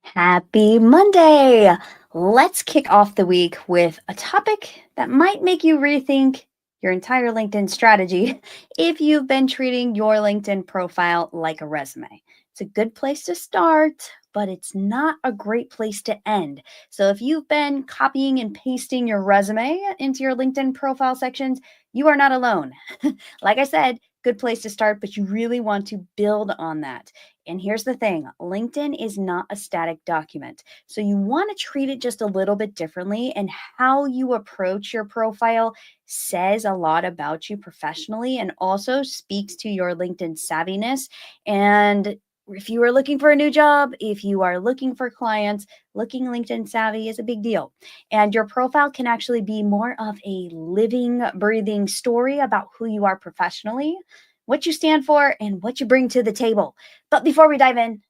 Happy Monday! Let's kick off the week with a topic that might make you rethink your entire LinkedIn strategy if you've been treating your LinkedIn profile like a resume. It's a good place to start, but it's not a great place to end. So if you've been copying and pasting your resume into your LinkedIn profile sections, you are not alone. Like I said, good place to start, but you really want to build on that. And here's the thing, LinkedIn is not a static document. So you want to treat it just a little bit differently. And how you approach your profile says a lot about you professionally and also speaks to your LinkedIn savviness. And if you are looking for a new job, if you are looking for clients, looking LinkedIn savvy is a big deal. And your profile can actually be more of a living, breathing story about who you are professionally, what you stand for, and what you bring to the table. But before we dive in,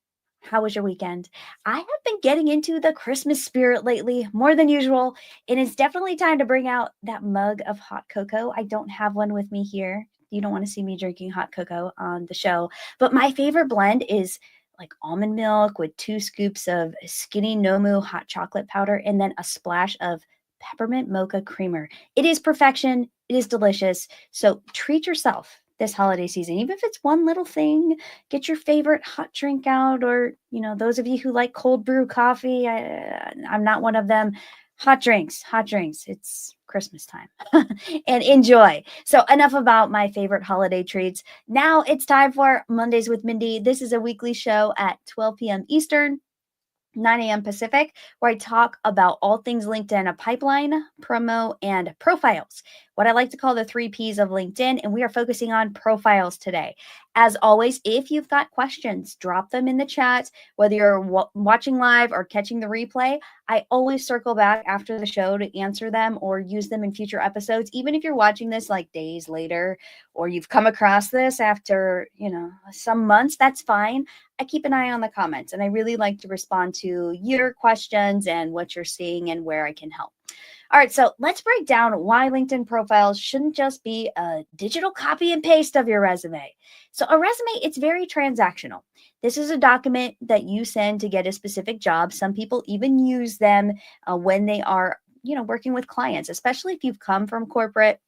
how was your weekend? I have been getting into the Christmas spirit lately more than usual, and it's definitely time to bring out that mug of hot cocoa. I don't have one with me here. You don't want to see me drinking hot cocoa on the show, but my favorite blend is like almond milk with 2 scoops of skinny Nomu hot chocolate powder and then a splash of peppermint mocha creamer. It is perfection. It is delicious. So treat yourself this holiday season, even if it's one little thing. Get your favorite hot drink out, or those of you who like cold brew coffee. I'm not one of them. Hot drinks, hot drinks. It's Christmas time. And enjoy. So enough about my favorite holiday treats. Now it's time for Mondays with Mindy. This is a weekly show at 12 p.m. Eastern, 9 a.m. Pacific, where I talk about all things LinkedIn, a pipeline, promo, and profiles. What I like to call the 3 Ps of LinkedIn, and we are focusing on profiles today. As always, if you've got questions, drop them in the chat, whether you're watching live or catching the replay. I always circle back after the show to answer them or use them in future episodes, even if you're watching this like days later or you've come across this after, some months, that's fine. I keep an eye on the comments and I really like to respond to your questions and what you're seeing and where I can help. All right, so let's break down why LinkedIn profiles shouldn't just be a digital copy and paste of your resume. So, a resume, it's very transactional. This is a document that you send to get a specific job. Some people even use them when they are, working with clients, especially if you've come from corporate,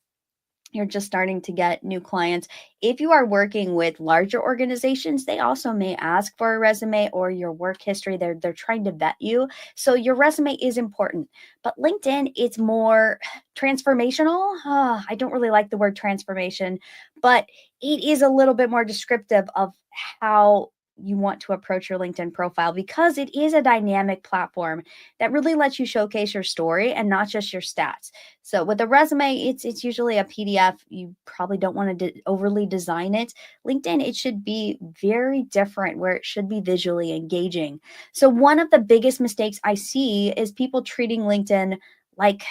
you're just starting to get new clients. If you are working with larger organizations, they also may ask for a resume or your work history. They're trying to vet you. So your resume is important. But LinkedIn, it's more transformational. I don't really like the word transformation, but it is a little bit more descriptive of how you want to approach your LinkedIn profile because it is a dynamic platform that really lets you showcase your story and not just your stats. So with a resume, it's usually a PDF. You probably don't want to overly design it. LinkedIn, it should be very different where it should be visually engaging. So one of the biggest mistakes I see is people treating LinkedIn like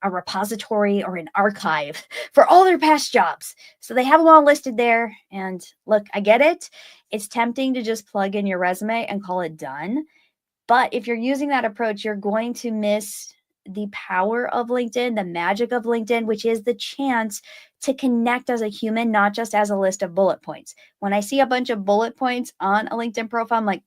a repository or an archive for all their past jobs. So they have them all listed there. And look, I get it. It's tempting to just plug in your resume and call it done. But if you're using that approach, you're going to miss the power of LinkedIn, the magic of LinkedIn, which is the chance to connect as a human, not just as a list of bullet points. When I see a bunch of bullet points on a LinkedIn profile, I'm like,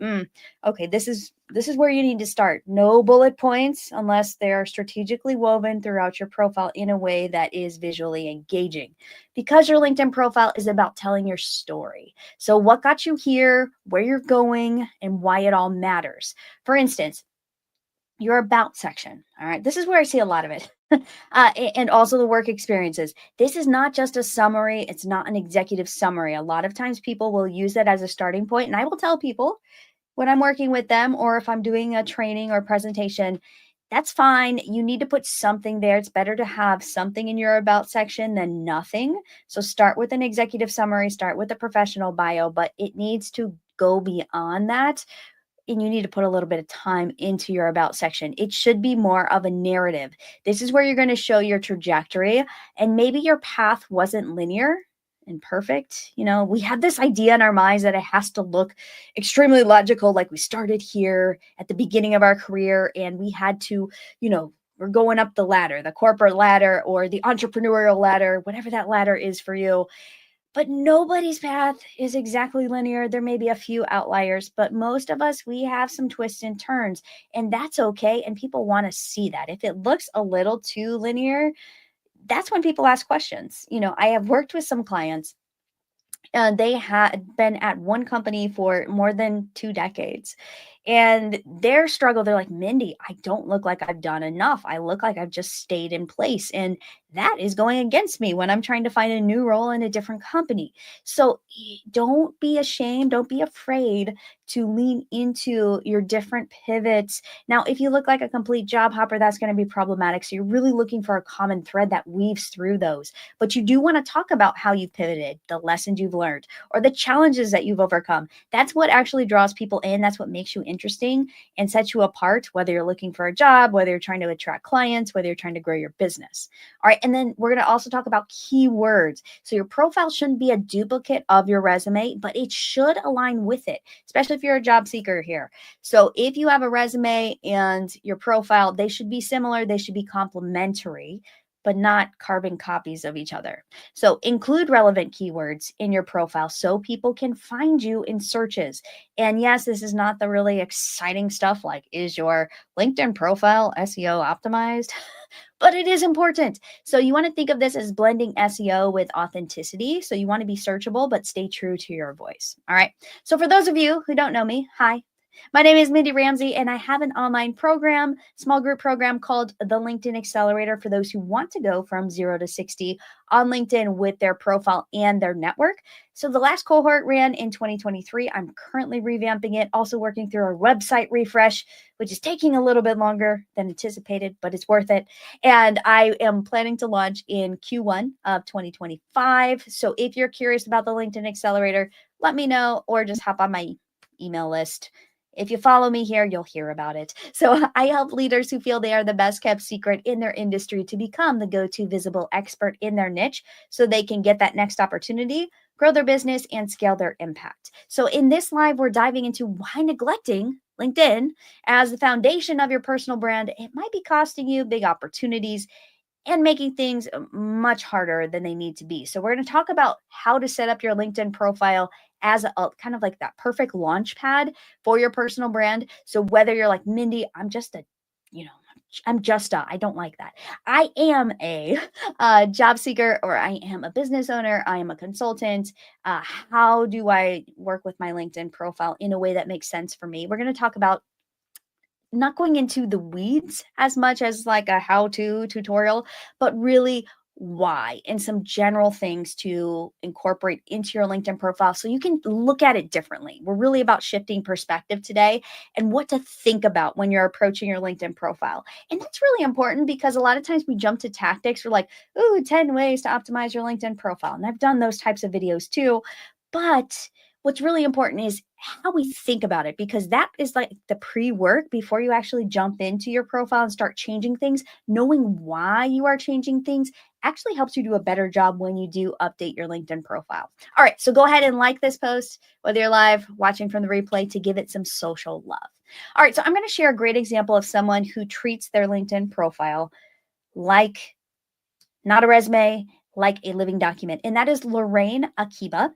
okay, this is where you need to start. No bullet points unless they are strategically woven throughout your profile in a way that is visually engaging. Because your LinkedIn profile is about telling your story. So what got you here, where you're going, and why it all matters. For instance, your about section. All right. This is where I see a lot of it. And also the work experiences. This is not just a summary. It's not an executive summary. A lot of times people will use it as a starting point. And I will tell people when I'm working with them or if I'm doing a training or presentation, that's fine. You need to put something there. It's better to have something in your about section than nothing. So start with an executive summary, start with a professional bio, but it needs to go beyond that, and you need to put a little bit of time into your about section. It should be more of a narrative. This is where you're going to show your trajectory, and maybe your path wasn't linear and perfect. We have this idea in our minds that it has to look extremely logical, like we started here at the beginning of our career and we had to, we're going up the ladder, the corporate ladder or the entrepreneurial ladder, whatever that ladder is for you. But nobody's path is exactly linear. There may be a few outliers, but most of us, we have some twists and turns, and that's okay. And people want to see that. If it looks a little too linear, that's when people ask questions. I have worked with some clients. They had been at one company for more than 2 decades. And their struggle, they're like, Mindy, I don't look like I've done enough. I look like I've just stayed in place. And that is going against me when I'm trying to find a new role in a different company. So don't be ashamed. Don't be afraid to lean into your different pivots. Now, if you look like a complete job hopper, that's going to be problematic. So you're really looking for a common thread that weaves through those. But you do want to talk about how you've pivoted, the lessons you've learned, or the challenges that you've overcome. That's what actually draws people in. That's what makes you interesting and sets you apart, whether you're looking for a job, whether you're trying to attract clients, whether you're trying to grow your business. All right. And then we're going to also talk about keywords. So your profile shouldn't be a duplicate of your resume, but it should align with it, especially if you're a job seeker here. So if you have a resume and your profile, they should be similar, they should be complementary, but not carbon copies of each other. So include relevant keywords in your profile so people can find you in searches. And yes, this is not the really exciting stuff like, is your LinkedIn profile SEO optimized? But it is important. So you want to think of this as blending SEO with authenticity. So you want to be searchable, but stay true to your voice. All right. So for those of you who don't know me, hi. My name is Mindy Ramsey, and I have an online program, small group program called the LinkedIn Accelerator for those who want to go from 0 to 60 on LinkedIn with their profile and their network. So the last cohort ran in 2023. I'm currently revamping it, also working through our website refresh, which is taking a little bit longer than anticipated, but it's worth it. And I am planning to launch in Q1 of 2025. So if you're curious about the LinkedIn Accelerator, let me know or just hop on my email list. If you follow me here, you'll hear about it. So I help leaders who feel they are the best kept secret in their industry to become the go-to visible expert in their niche so they can get that next opportunity, grow their business, and scale their impact. So in this live, we're diving into why neglecting LinkedIn as the foundation of your personal brand, it might be costing you big opportunities and making things much harder than they need to be. So we're going to talk about how to set up your LinkedIn profile as a kind of like that perfect launch pad for your personal brand. So whether you're like, Mindy, you know, I don't like that. I am a job seeker, or I am a business owner. I am a consultant. How do I work with my LinkedIn profile in a way that makes sense for me? We're going to talk about not going into the weeds as much as like a how-to tutorial, but really why and some general things to incorporate into your LinkedIn profile so you can look at it differently. We're really about shifting perspective today and what to think about when you're approaching your LinkedIn profile. And that's really important because a lot of times we jump to tactics. We're like, ooh, 10 ways to optimize your LinkedIn profile. And I've done those types of videos too. But what's really important is how we think about it, because that is like the pre-work before you actually jump into your profile and start changing things. Knowing why you are changing things actually helps you do a better job when you do update your LinkedIn profile. All right, so go ahead and like this post, whether you're live, watching from the replay, to give it some social love. All right, so I'm going to share a great example of someone who treats their LinkedIn profile like not a resume, like a living document, and that is Lorraine Akiba.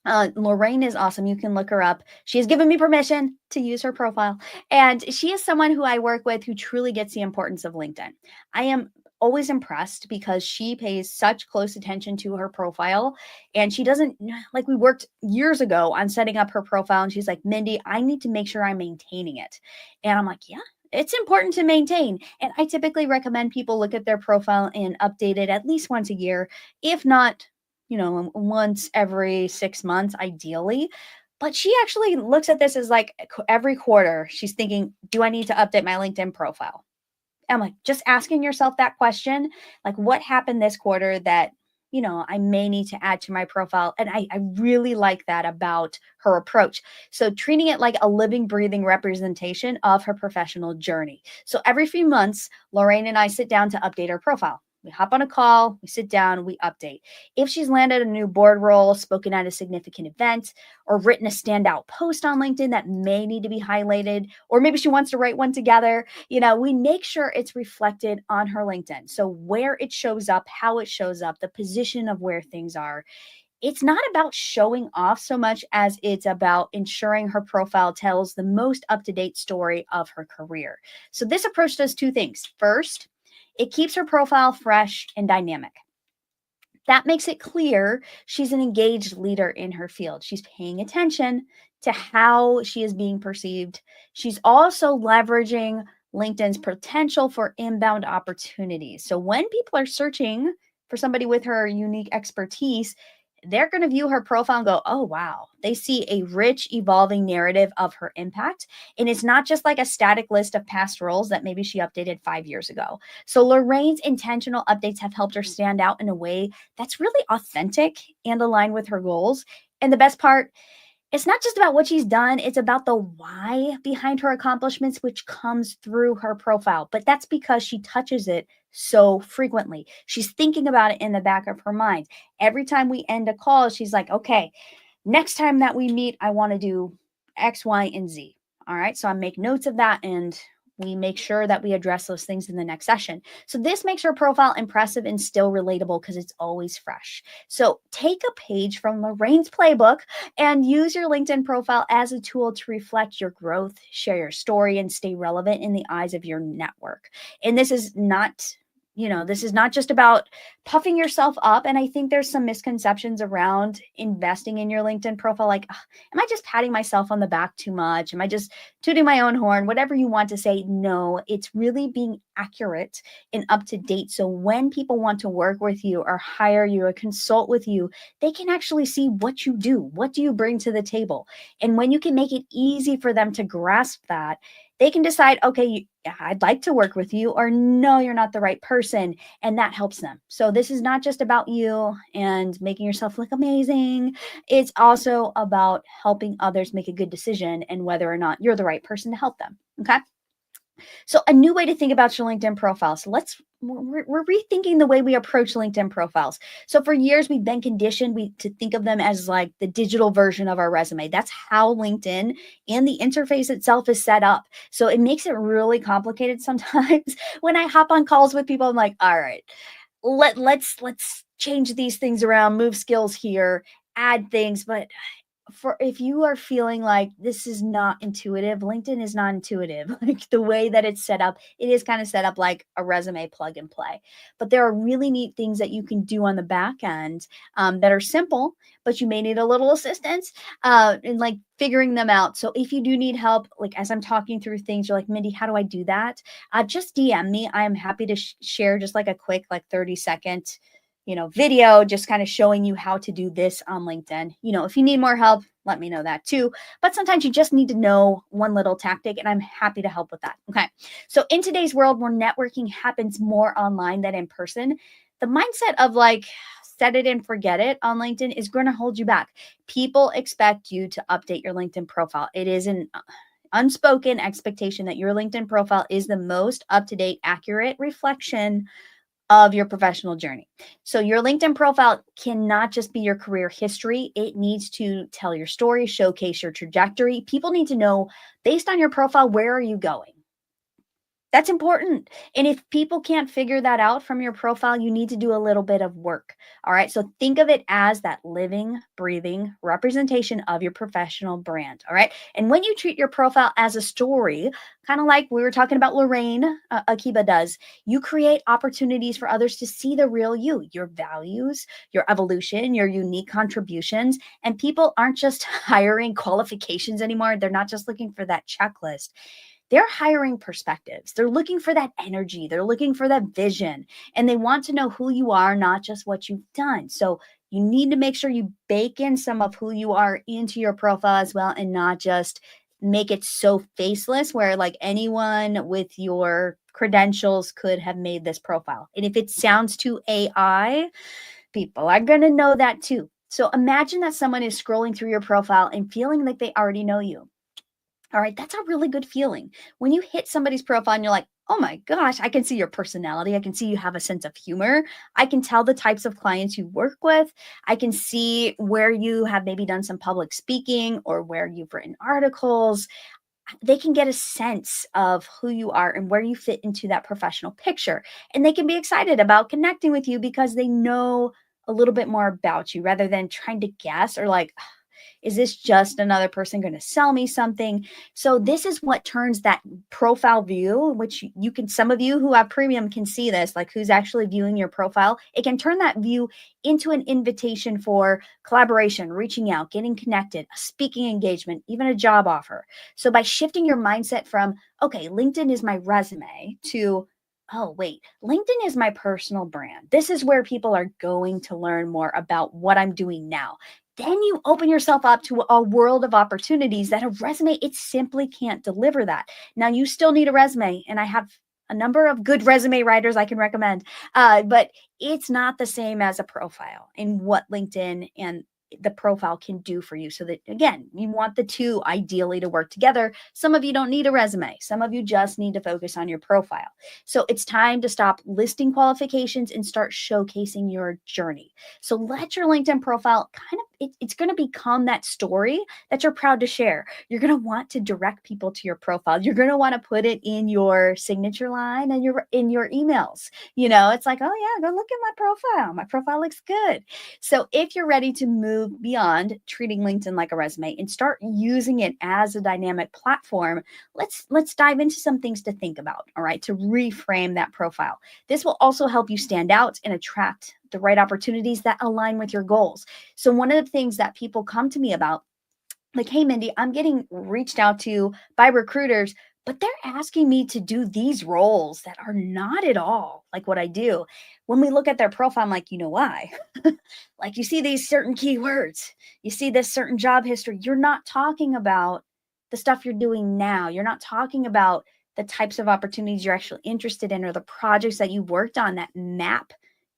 Lorraine is awesome. You can look her up. She has given me permission to use her profile. And she is someone who I work with who truly gets the importance of LinkedIn. I am always impressed because she pays such close attention to her profile. And she doesn't, like, we worked years ago on setting up her profile. And she's like, Mindy, I need to make sure I'm maintaining it. And I'm like, yeah. It's important to maintain. And I typically recommend people look at their profile and update it at least once a year, if not once every 6 months, ideally. But she actually looks at this as like every quarter, she's thinking, do I need to update my LinkedIn profile? I'm like, just asking yourself that question, like, what happened this quarter that, I may need to add to my profile. And I really like that about her approach. So treating it like a living, breathing representation of her professional journey. So every few months, Lorraine and I sit down to update her profile. We hop on a call, we sit down, we update. If she's landed a new board role, spoken at a significant event, or written a standout post on LinkedIn that may need to be highlighted, or maybe she wants to write one together, we make sure it's reflected on her LinkedIn. So where it shows up, how it shows up, the position of where things are. It's not about showing off so much as it's about ensuring her profile tells the most up to date story of her career. So, this approach does two things. First, it keeps her profile fresh and dynamic. That makes it clear she's an engaged leader in her field. She's paying attention to how she is being perceived. She's also leveraging LinkedIn's potential for inbound opportunities. So when people are searching for somebody with her unique expertise, they're going to view her profile and go, oh, wow. They see a rich, evolving narrative of her impact. And it's not just like a static list of past roles that maybe she updated 5 years ago. So Lorraine's intentional updates have helped her stand out in a way that's really authentic and aligned with her goals. And the best part, it's not just about what she's done, it's about the why behind her accomplishments, which comes through her profile. But that's because she touches it so frequently. She's thinking about it in the back of her mind. Every time we end a call, she's like, okay, next time that we meet, I want to do X, Y, and Z. All right. So I make notes of that and we make sure that we address those things in the next session. So this makes her profile impressive and still relatable because it's always fresh. So take a page from Lorraine's playbook and use your LinkedIn profile as a tool to reflect your growth, share your story, and stay relevant in the eyes of your network. And this is not just about puffing yourself up. And I think there's some misconceptions around investing in your LinkedIn profile. Like, am I just patting myself on the back too much? Am I just tooting my own horn? Whatever you want to say. No, it's really being accurate and up to date. So when people want to work with you or hire you or consult with you, they can actually see what you do. What do you bring to the table? And when you can make it easy for them to grasp that, they can decide, okay, I'd like to work with you, or no, you're not the right person. And that helps them. So this is not just about you and making yourself look amazing. It's also about helping others make a good decision and whether or not you're the right person to help them. Okay. So a new way to think about your LinkedIn profile. So we're rethinking the way we approach LinkedIn profiles. So for years we've been conditioned to think of them as like the digital version of our resume. That's how LinkedIn and the interface itself is set up. So it makes it really complicated sometimes. When I hop on calls with people, I'm like, all right, let's change these things around, move skills here, add things, but for if you are feeling like this is not intuitive, LinkedIn is not intuitive. Like the way that it's set up, it is kind of set up like a resume plug and play. But there are really neat things that you can do on the back end that are simple, but you may need a little assistance in like figuring them out. So if you do need help, like as I'm talking through things, you're like, Mindy, how do I do that? Just DM me. I am happy to share just like a quick, like 30-second video just kind of showing you how to do this on LinkedIn. If you need more help, let me know that too. But sometimes you just need to know one little tactic, and I'm happy to help with that. Okay. So in today's world where networking happens more online than in person, the mindset of like, set it and forget it on LinkedIn is going to hold you back. People expect you to update your LinkedIn profile. It is an unspoken expectation that your LinkedIn profile is the most up-to-date, accurate reflection of your professional journey. So your LinkedIn profile cannot just be your career history. It needs to tell your story, showcase your trajectory. People need to know, based on your profile, where are you going? That's important. And if people can't figure that out from your profile, you need to do a little bit of work. All right. So think of it as that living, breathing representation of your professional brand. All right. And when you treat your profile as a story, kind of like we were talking about Lorraine Akiba does, you create opportunities for others to see the real you, your values, your evolution, your unique contributions. And people aren't just hiring qualifications anymore. They're not just looking for that checklist. They're hiring perspectives. They're looking for that energy. They're looking for that vision. And they want to know who you are, not just what you've done. So you need to make sure you bake in some of who you are into your profile as well, and not just make it so faceless where like anyone with your credentials could have made this profile. And if it sounds too AI, people are going to know that too. So imagine that someone is scrolling through your profile and feeling like they already know you. All right, that's a really good feeling. When you hit somebody's profile and you're like, oh my gosh, I can see your personality. I can see you have a sense of humor. I can tell the types of clients you work with. I can see where you have maybe done some public speaking or where you've written articles. They can get a sense of who you are and where you fit into that professional picture. And they can be excited about connecting with you because they know a little bit more about you rather than trying to guess or like, is this just another person going to sell me something? So this is what turns that profile view, which you can, some of you who have premium can see this, like who's actually viewing your profile. It can turn that view into an invitation for collaboration, reaching out, getting connected, a speaking engagement, even a job offer. So by shifting your mindset from, okay, LinkedIn is my resume to, oh, wait, LinkedIn is my personal brand. This is where people are going to learn more about what I'm doing now. Then you open yourself up to a world of opportunities that a resume, it simply can't deliver that. Now, you still need a resume, and I have a number of good resume writers I can recommend, but it's not the same as a profile in what LinkedIn and the profile can do for you. So that, again, you want the two ideally to work together. Some of you don't need a resume. Some of you just need to focus on your profile. So it's time to stop listing qualifications and start showcasing your journey. So let your LinkedIn profile kind of, it's going to become that story that you're proud to share. You're going to want to direct people to your profile. You're going to want to put it in your signature line and in your emails. You know, it's like, oh yeah, go look at my profile. My profile looks good. So if you're ready to move beyond treating LinkedIn like a resume and start using it as a dynamic platform, let's dive into some things to think about, all right, to reframe that profile. This will also help you stand out and attract the right opportunities that align with your goals. So one of the things that people come to me about, like, hey, Mindy, I'm getting reached out to by recruiters, but they're asking me to do these roles that are not at all like what I do. When we look at their profile, I'm like, you know why? Like, you see these certain keywords, you see this certain job history. You're not talking about the stuff you're doing now. You're not talking about the types of opportunities you're actually interested in or the projects that you've worked on that map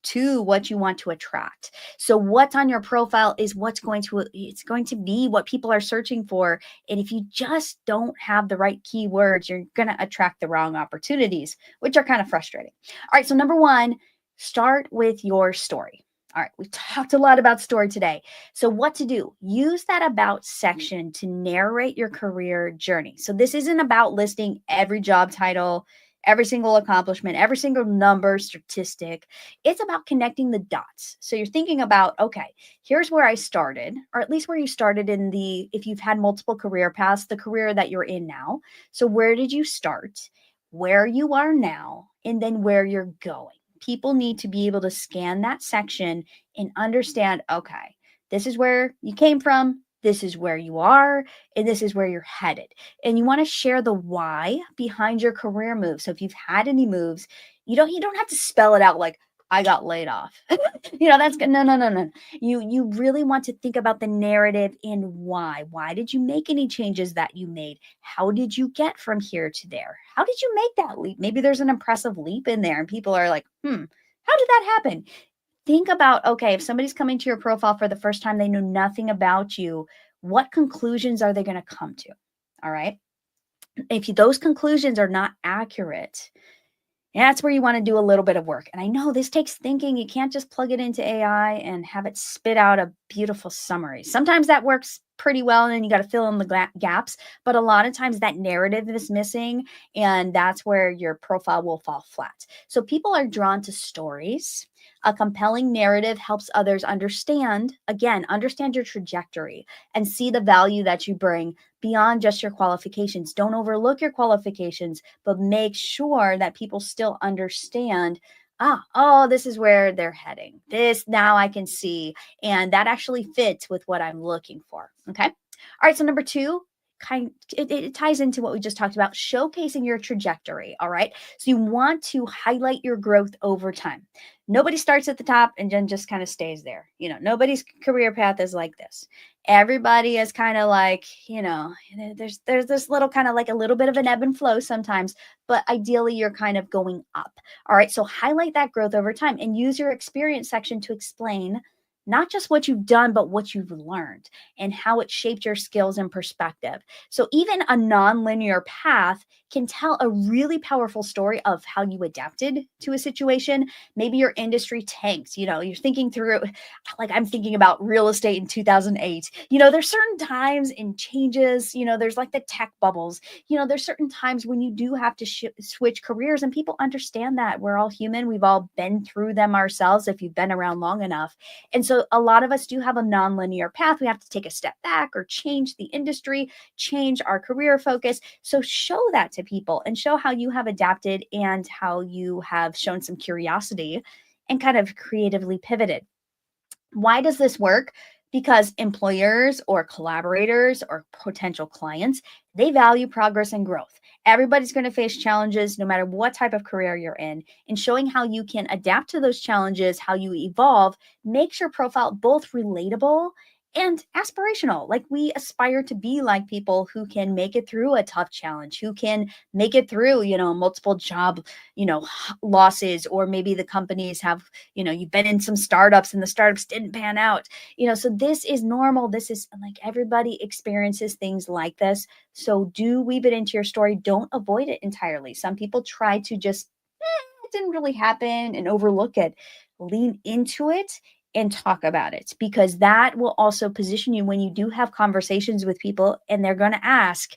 to what you want to attract. So what's on your profile is it's going to be what people are searching for. And if you just don't have the right keywords, you're going to attract the wrong opportunities, which are kind of frustrating. All right. So number one, start with your story. All right, we've talked a lot about story today. So what to do? Use that about section to narrate your career journey. So this isn't about listing every job title, every single accomplishment, every single number, statistic. It's about connecting the dots. So you're thinking about, okay, here's where I started, or at least where you started if you've had multiple career paths, the career that you're in now. So where did you start, where you are now, and then where you're going? People need to be able to scan that section and understand, okay, this is where you came from, this is where you are, and this is where you're headed. And you want to share the why behind your career move. So if you've had any moves, you don't have to spell it out like, I got laid off. That's good. No. You really want to think about the narrative and why. Why did you make any changes that you made? How did you get from here to there? How did you make that leap? Maybe there's an impressive leap in there and people are like, how did that happen? Think about, okay, if somebody's coming to your profile for the first time, they know nothing about you, what conclusions are they going to come to? All right. If those conclusions are not accurate, that's where you want to do a little bit of work. And I know this takes thinking. You can't just plug it into AI and have it spit out a beautiful summary. Sometimes that works pretty well and then you got to fill in the gaps. But a lot of times that narrative is missing and that's where your profile will fall flat. So people are drawn to stories. A compelling narrative helps others understand your trajectory and see the value that you bring beyond just your qualifications. Don't overlook your qualifications, but make sure that people still understand, this is where they're heading. This now I can see, and that actually fits with what I'm looking for. Okay. All right. So number two, it ties into what we just talked about, showcasing your trajectory. All right. So you want to highlight your growth over time. Nobody starts at the top and then just kind of stays there. Nobody's career path is like this. Everybody is kind of like, there's this little kind of like a little bit of an ebb and flow sometimes, but ideally you're kind of going up. All right. So highlight that growth over time and use your experience section to explain not just what you've done, but what you've learned and how it shaped your skills and perspective. So even a non-linear path can tell a really powerful story of how you adapted to a situation. Maybe your industry tanked, you're thinking through, like I'm thinking about real estate in 2008. There's certain times and changes, there's like the tech bubbles, there's certain times when you do have to switch careers, and people understand that we're all human. We've all been through them ourselves if you've been around long enough. And so a lot of us do have a nonlinear path. We have to take a step back or change the industry, change our career focus. So show that to people and show how you have adapted and how you have shown some curiosity and kind of creatively pivoted. Why does this work? Because employers or collaborators or potential clients, they value progress and growth. Everybody's going to face challenges no matter what type of career you're in. And showing how you can adapt to those challenges, how you evolve, makes your profile both relatable and aspirational. Like, we aspire to be like people who can make it through a tough challenge, who can make it through, multiple job, losses, or maybe the companies have, you've been in some startups and the startups didn't pan out, so this is normal. This is like, everybody experiences things like this. So do weave it into your story. Don't avoid it entirely. Some people try to just, it didn't really happen, and overlook it. Lean into it and talk about it, because that will also position you when you do have conversations with people and they're going to ask.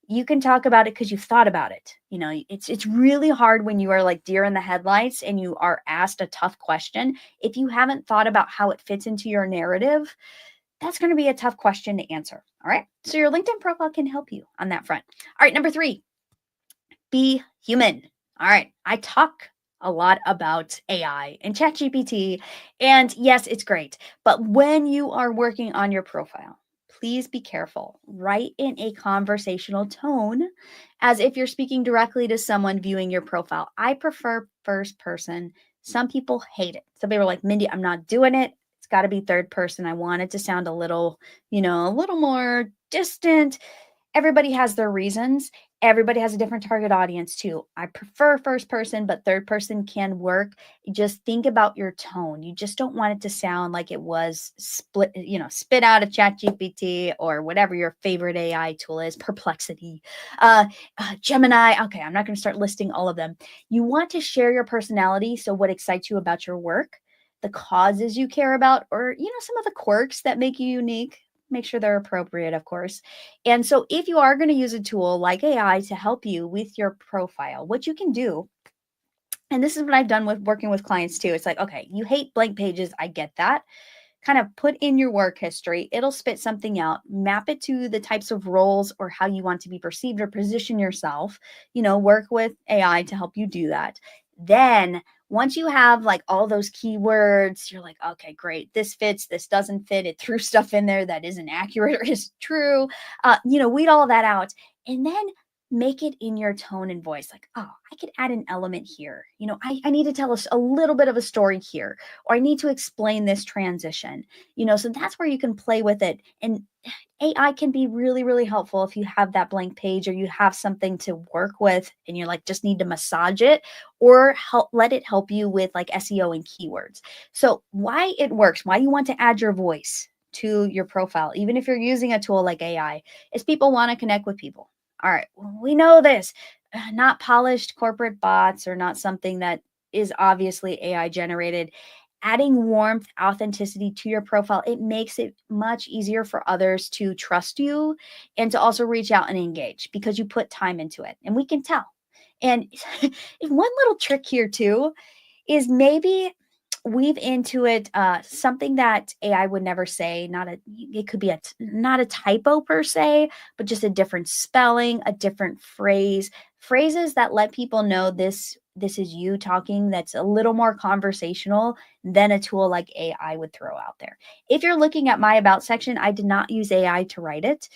You can talk about it because you've thought about it. It's really hard when you are like deer in the headlights and you are asked a tough question. If you haven't thought about how it fits into your narrative, that's going to be a tough question to answer. All right. So your LinkedIn profile can help you on that front. All right. Number 3, be human. All right. I talk a lot about AI and ChatGPT, and yes, it's great. But when you are working on your profile, please be careful. Write in a conversational tone, as if you're speaking directly to someone viewing your profile. I prefer first person. Some people hate it. Some people are like, Mindi, I'm not doing it. It's got to be third person. I want it to sound a little more distant. Everybody has their reasons. Everybody has a different target audience too. I prefer first person, but third person can work. Just think about your tone. You just don't want it to sound like it was spit out of ChatGPT or whatever your favorite AI tool is, Perplexity, Gemini. Okay, I'm not going to start listing all of them. You want to share your personality. So what excites you about your work, the causes you care about, or, some of the quirks that make you unique. Make sure they're appropriate, of course. And so if you are going to use a tool like AI to help you with your profile, what you can do, and this is what I've done with working with clients too. It's like, okay, you hate blank pages. I get that. Kind of put in your work history. It'll spit something out, map it to the types of roles or how you want to be perceived or position yourself, work with AI to help you do that. Then once you have like all those keywords, you're like, okay, great. This fits, this doesn't fit. It threw stuff in there that isn't accurate or is true. Weed all that out. And then make it in your tone and voice. Like, oh, I could add an element here. I need to tell us a little bit of a story here, or I need to explain this transition, so that's where you can play with it. And AI can be really, really helpful if you have that blank page or you have something to work with and you're like, just need to massage it, or let it help you with like SEO and keywords. So why it works, why you want to add your voice to your profile, even if you're using a tool like AI, is people want to connect with people. All right, we know this. Not polished corporate bots, or not something that is obviously AI generated. Adding warmth, authenticity to your profile, it makes it much easier for others to trust you and to also reach out and engage because you put time into it. And we can tell. And one little trick here too is maybe weave into it something that AI would never say. It could be not a typo per se, but just a different spelling, a different phrases that let people know this is you talking, that's a little more conversational than a tool like AI would throw out there. If you're looking at my about section, I did not use AI to write it.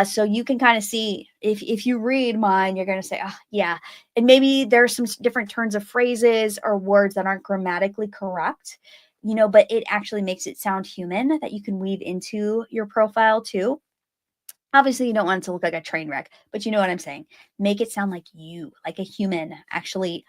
So you can kind of see, if you read mine, you're going to say, oh, yeah. And maybe there's some different turns of phrases or words that aren't grammatically correct, but it actually makes it sound human, that you can weave into your profile too. Obviously, you don't want it to look like a train wreck, but you know what I'm saying. Make it sound like you, like a human, actually.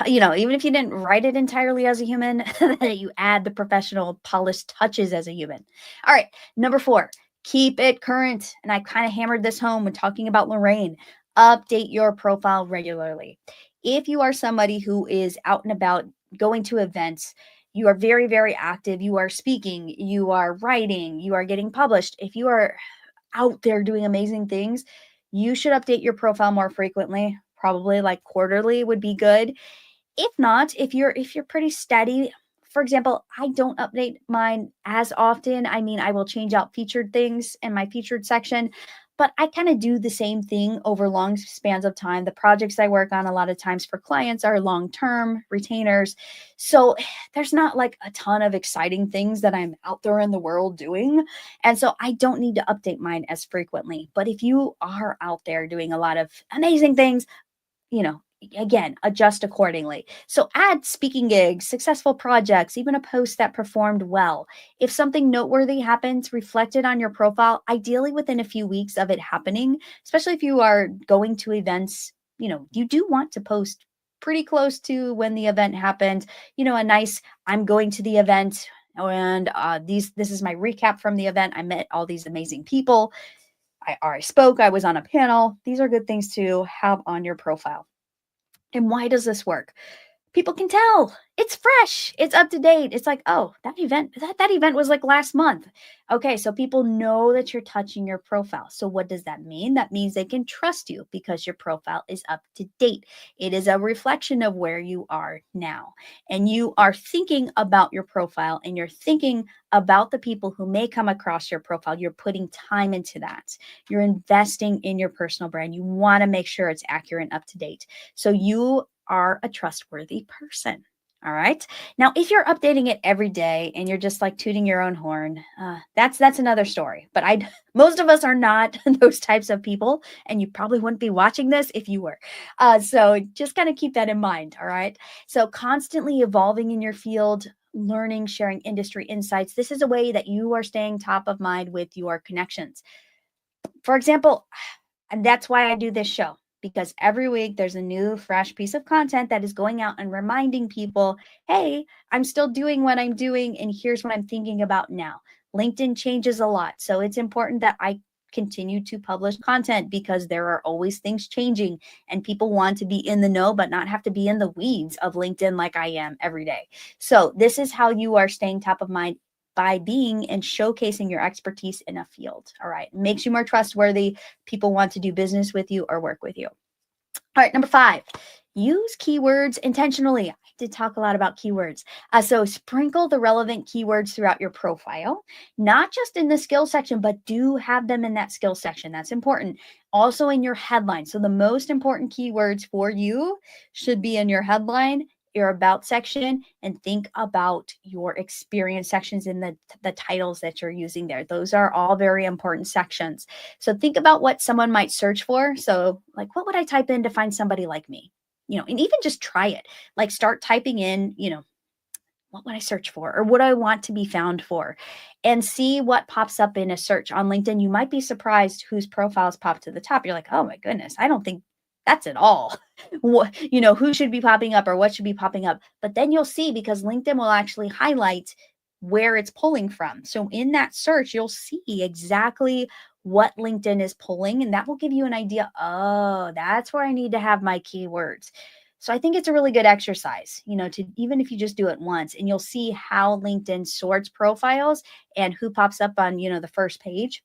Even if you didn't write it entirely as a human, that you add the professional polished touches as a human. All right, number 4, keep it current. And I kind of hammered this home when talking about Lorraine. Update your profile regularly. If you are somebody who is out and about going to events, you are very, very active, you are speaking, you are writing, you are getting published. If you are out there doing amazing things, you should update your profile more frequently. Probably like quarterly would be good. If not, if you're pretty steady, for example, I don't update mine as often. I mean, I will change out featured things in my featured section, but I kind of do the same thing over long spans of time. The projects I work on a lot of times for clients are long-term retainers. So there's not like a ton of exciting things that I'm out there in the world doing. And so I don't need to update mine as frequently. But if you are out there doing a lot of amazing things, you know, again, adjust accordingly. So add speaking gigs, successful projects, even a post that performed well. If something noteworthy happens, reflect it on your profile, ideally within a few weeks of it happening, especially if you are going to events, you do want to post pretty close to when the event happened, a nice, I'm going to the event and this is my recap from the event. I met all these amazing people. I spoke, I was on a panel. These are good things to have on your profile. And why does this work? People can tell it's fresh, it's up to date. It's like, oh, that event was like last month. Okay, so people know that you're touching your profile. So what does that mean? That means they can trust you because your profile is up to date. It is a reflection of where you are now. And you are thinking about your profile and you're thinking about the people who may come across your profile. You're putting time into that. You're investing in your personal brand. You want to make sure it's accurate and up to date. So you are a trustworthy person. All right. Now, if you're updating it every day and you're just like tooting your own horn, that's another story. But most of us are not those types of people, and you probably wouldn't be watching this if you were. So just kind of keep that in mind. All right. So constantly evolving in your field, learning, sharing industry insights. This is a way that you are staying top of mind with your connections. For example, and that's why I do this show, because every week there's a new, fresh piece of content that is going out and reminding people, hey, I'm still doing what I'm doing, and here's what I'm thinking about now. LinkedIn changes a lot. So it's important that I continue to publish content because there are always things changing and people want to be in the know, but not have to be in the weeds of LinkedIn like I am every day. So this is how you are staying top of mind by being and showcasing your expertise in a field. All right. Makes you more trustworthy. People want to do business with you or work with you. All right. Number 5, use keywords intentionally. I did talk a lot about keywords. So sprinkle the relevant keywords throughout your profile, not just in the skill section, but do have them in that skill section. That's important. Also in your headline. So the most important keywords for you should be in your headline, your about section, and think about your experience sections in the titles that you're using there. Those are all very important sections. So think about what someone might search for. So like, what would I type in to find somebody like me? And even just try it. Like start typing in, what would I search for or what I want to be found for, and see what pops up in a search on LinkedIn. You might be surprised whose profiles pop to the top. You're like, oh my goodness, I don't think that's at all what, who should be popping up or what should be popping up. But then you'll see, because LinkedIn will actually highlight where it's pulling from. So in that search, you'll see exactly what LinkedIn is pulling, and that will give you an idea. Oh, that's where I need to have my keywords. So I think it's a really good exercise, to even if you just do it once, and you'll see how LinkedIn sorts profiles and who pops up on, the first page.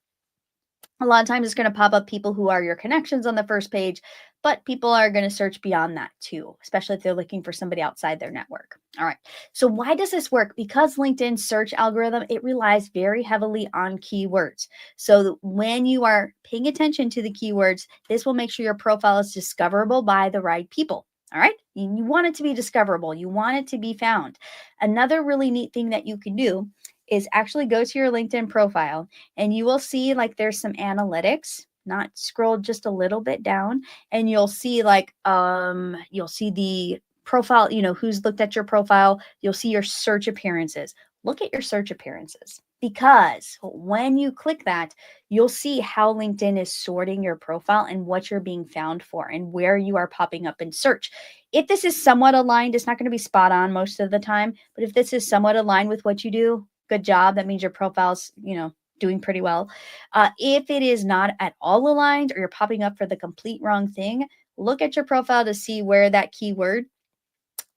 A lot of times it's going to pop up people who are your connections on the first page, but people are going to search beyond that too, especially if they're looking for somebody outside their network. All right. So why does this work? Because LinkedIn search algorithm, it relies very heavily on keywords. So when you are paying attention to the keywords, this will make sure your profile is discoverable by the right people. All right. You want it to be discoverable. You want it to be found. Another really neat thing that you can do is actually go to your LinkedIn profile, and you will see like there's some analytics. Not scroll just a little bit down, and you'll see like you'll see the profile, who's looked at your profile. You'll see your search appearances. Look at your search appearances, because when you click that, you'll see how LinkedIn is sorting your profile and what you're being found for and where you are popping up in search. If this is somewhat aligned, it's not going to be spot on most of the time, but if this is somewhat aligned with what you do, good job. That means your profile's, doing pretty well. If it is not at all aligned or you're popping up for the complete wrong thing, look at your profile to see where that keyword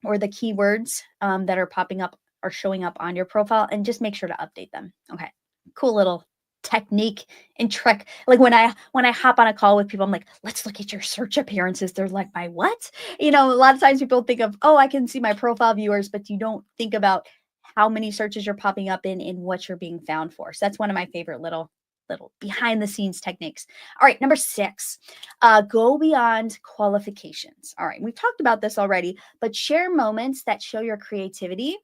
or the keywords that are popping up are showing up on your profile, and just make sure to update them. Okay. Cool little technique and trick. Like when I hop on a call with people, I'm like, let's look at your search appearances. They're like, my what? A lot of times people think of, oh, I can see my profile viewers, but you don't think about how many searches you're popping up in and what you're being found for. So that's one of my favorite little behind the scenes techniques. All right, number 6, go beyond qualifications. All right, we've talked about this already, but share moments that show your creativity,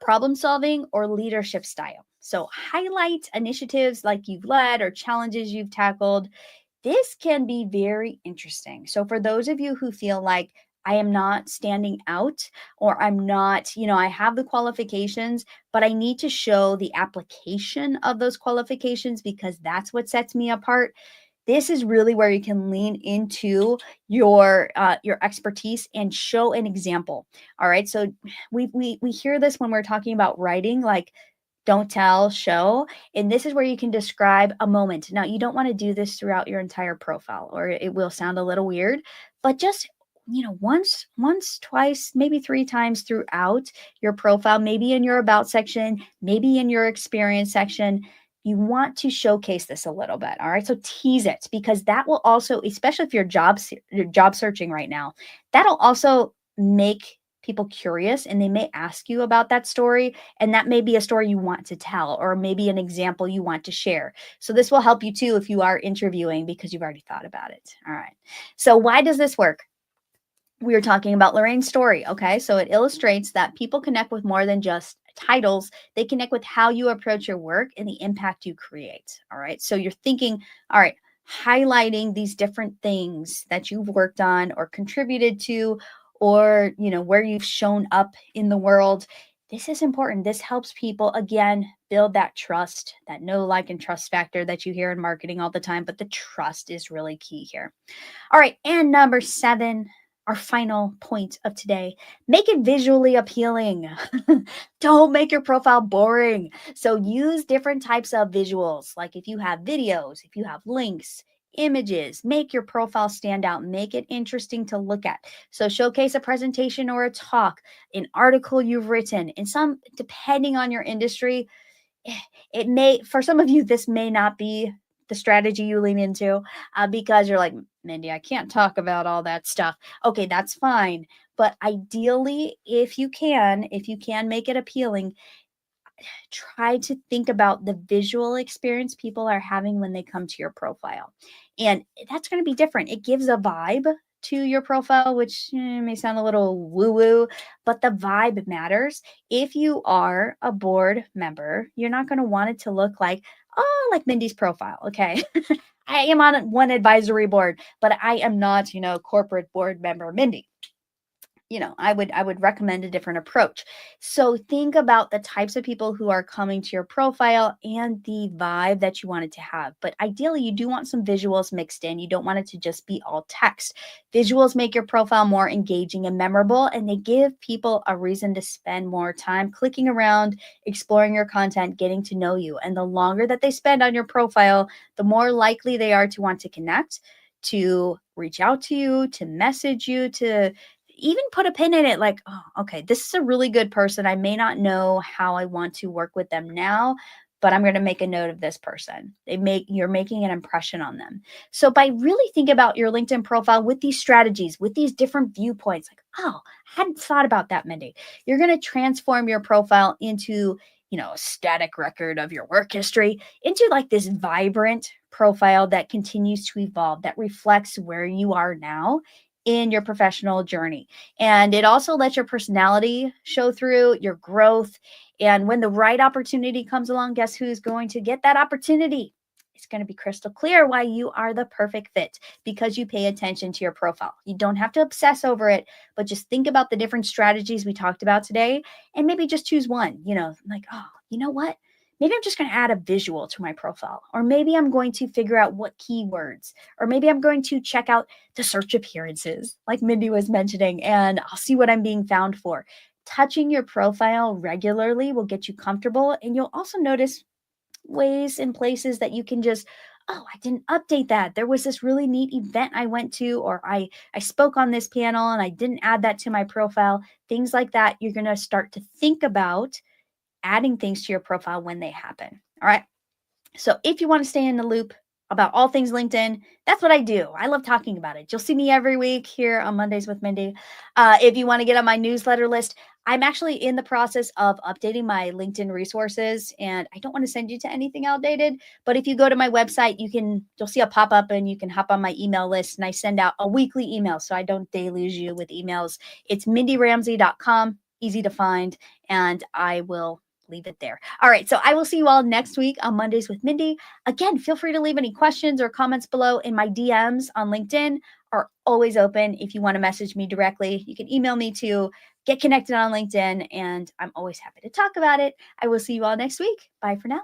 problem solving, or leadership style. So highlight initiatives like you've led or challenges you've tackled. This can be very interesting. So for those of you who feel like I am not standing out, or I'm not, I have the qualifications, but I need to show the application of those qualifications because that's what sets me apart. This is really where you can lean into your expertise and show an example. All right. So we hear this when we're talking about writing, like don't tell, show. And this is where you can describe a moment. Now, you don't want to do this throughout your entire profile, or it will sound a little weird, but just once, twice, maybe 3 times throughout your profile, maybe in your about section, maybe in your experience section. You want to showcase this a little bit. All right. So tease it, because that will also, especially if you're job searching right now, that'll also make people curious, and they may ask you about that story. And that may be a story you want to tell, or maybe an example you want to share. So this will help you too if you are interviewing, because you've already thought about it. All right. So why does this work? We were talking about Lorraine's story. Okay. So it illustrates that people connect with more than just titles. They connect with how you approach your work and the impact you create. All right. So you're thinking, all right, highlighting these different things that you've worked on or contributed to, or, where you've shown up in the world. This is important. This helps people, again, build that trust, that know, like, and trust factor that you hear in marketing all the time. But the trust is really key here. All right. And number 7, our final point of today, make it visually appealing. Don't make your profile boring. So use different types of visuals. Like if you have videos, if you have links, images, make your profile stand out, make it interesting to look at. So showcase a presentation or a talk, an article you've written, and some, depending on your industry, it may, for some of you, this may not be the strategy you lean into, because you're like, Mindy, I can't talk about all that stuff. Okay, that's fine. But ideally, if you can make it appealing, try to think about the visual experience people are having when they come to your profile. And that's going to be different. It gives a vibe to your profile, which may sound a little woo woo, but the vibe matters. If you are a board member, you're not going to want it to look like, oh, like Mindy's profile. Okay. I am on one advisory board, but I am not, corporate board member Mindy. I would recommend a different approach. So think about the types of people who are coming to your profile and the vibe that you want it to have. But ideally, you do want some visuals mixed in. You don't want it to just be all text. Visuals make your profile more engaging and memorable, and they give people a reason to spend more time clicking around, exploring your content, getting to know you. And the longer that they spend on your profile, the more likely they are to want to connect, to reach out to you, to message you, to even put a pin in it, like, oh, okay, this is a really good person. I may not know how I want to work with them now, but I'm going to make a note of this person. You're making an impression on them. So by really think about your LinkedIn profile with these strategies, with these different viewpoints, like, oh, I hadn't thought about that, Mindy. You're going to transform your profile into, a static record of your work history into like this vibrant profile that continues to evolve, that reflects where you are now in your professional journey. And it also lets your personality show through, your growth. And when the right opportunity comes along, guess who's going to get that opportunity? It's going to be crystal clear why you are the perfect fit, because you pay attention to your profile. You don't have to obsess over it, but just think about the different strategies we talked about today, and maybe just choose one, like, oh, you know what? Maybe I'm just going to add a visual to my profile, or maybe I'm going to figure out what keywords, or maybe I'm going to check out the search appearances, like Mindy was mentioning, and I'll see what I'm being found for. Touching your profile regularly will get you comfortable, and you'll also notice ways and places that you can just, oh, I didn't update that. There was this really neat event I went to, or I spoke on this panel and I didn't add that to my profile. Things like that, you're going to start to think about adding things to your profile when they happen. All right. So if you want to stay in the loop about all things LinkedIn, that's what I do. I love talking about it. You'll see me every week here on Mondays with Mindy. If you want to get on my newsletter list, I'm actually in the process of updating my LinkedIn resources, and I don't want to send you to anything outdated. But if you go to my website, you'll see a pop up, and you can hop on my email list. And I send out a weekly email, so I don't deluge you with emails. It's mindyramsey.com, easy to find, and I will leave it there. All right. So I will see you all next week on Mondays with Mindy. Again, feel free to leave any questions or comments below in my DMs on LinkedIn are always open. If you want to message me directly, you can email me to get connected on LinkedIn, and I'm always happy to talk about it. I will see you all next week. Bye for now.